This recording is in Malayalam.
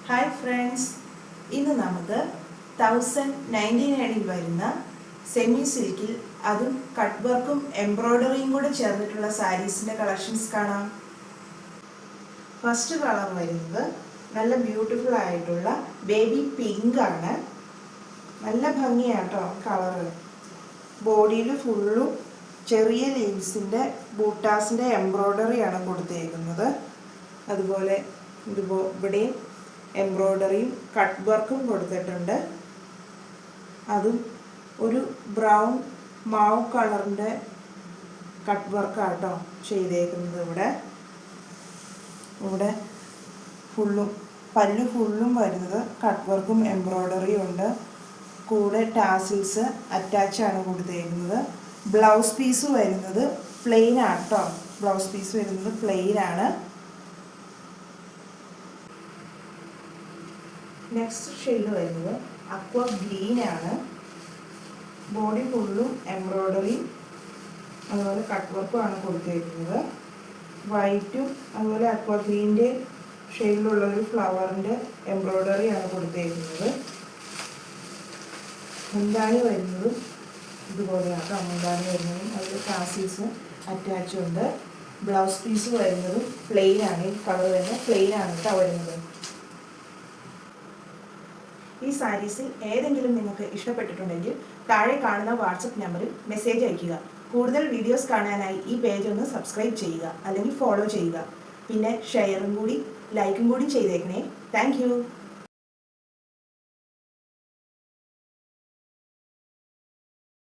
ഹായ് ഫ്രണ്ട്സ്, ഇന്ന് നമുക്ക് 1099 വരുന്ന സെമി സിൽക്കിൽ അതും കട്ട് വർക്കും എംബ്രോയ്ഡറിയും കൂടെ ചേർന്നിട്ടുള്ള സാരീസിൻ്റെ കളക്ഷൻസ് കാണാം. ഫസ്റ്റ് കളർ വരുന്നത് നല്ല ബ്യൂട്ടിഫുൾ ആയിട്ടുള്ള ബേബി പിങ്ക് ആണ്. നല്ല ഭംഗിയാട്ടോ കളറ്. ബോഡിയിൽ ഫുള്ളും ചെറിയ ലീവ്സിൻ്റെ ബൂട്ടാസിൻ്റെ എംബ്രോയ്ഡറിയാണ് കൊടുത്തേക്കുന്നത്. അതുപോലെ ഇവിടെയും എംബ്രോയ്ഡറിയും കട്ട് വർക്കും കൊടുത്തിട്ടുണ്ട്. അതും ഒരു ബ്രൗൺ മാവ് കളറിൻ്റെ കട്ട് വർക്കാട്ടോ ചെയ്തേക്കുന്നത്. ഇവിടെ ഫുള്ളും പല്ല് ഫുള്ളും വരുന്നത് കട്ട് വർക്കും എംബ്രോയ്ഡറിയും ഉണ്ട്. കൂടെ ടാസിൽസ് അറ്റാച്ചാണ് കൊടുത്തേക്കുന്നത്. ബ്ലൗസ് പീസ് വരുന്നത് പ്ലെയിൻ ആട്ടോ. ബ്ലൗസ് പീസ് വരുന്നത് പ്ലെയിൻ ആണ്. നെക്സ്റ്റ് ഷെയ്ഡ് വരുന്നത് അക്വ ഗ്രീൻ ആണ്. ബോഡി ഫുള്ളും എംബ്രോയ്ഡറി അതുപോലെ കട്ട് വർക്കും ആണ് കൊടുത്തിരിക്കുന്നത്. വൈറ്റും അതുപോലെ അക്വ ഗ്രീൻ്റെ ഷെയ്ഡിലുള്ള ഒരു ഫ്ലവറിൻ്റെ എംബ്രോയ്ഡറി ആണ് കൊടുത്തിരിക്കുന്നത്. മുന്താണി വരുന്നതും ഇതുപോലെയാണ്. മുന്താണി വരുന്നതും അതിൽ ടാസിൽസ് അറ്റാച്ച് ഉണ്ട്. ബ്ലൗസ് പീസ് വരുന്നതും പ്ലെയിൻ ആണ്. ഈ കളർ വരുന്നത് പ്ലെയിൻ ആണ് കേട്ടോ വരുന്നത്. ഈ സാരീസിൽ ഏതെങ്കിലും നിങ്ങൾക്ക് ഇഷ്ടപ്പെട്ടിട്ടുണ്ടെങ്കിൽ താഴെ കാണുന്ന വാട്സപ്പ് നമ്പറിൽ മെസ്സേജ് അയയ്ക്കുക. കൂടുതൽ വീഡിയോസ് കാണാനായി ഈ പേജ് ഒന്ന് സബ്സ്ക്രൈബ് ചെയ്യുക, അല്ലെങ്കിൽ ഫോളോ ചെയ്യുക. പിന്നെ ഷെയറും കൂടി ലൈക്കും കൂടി ചെയ്തേക്കണേ. താങ്ക്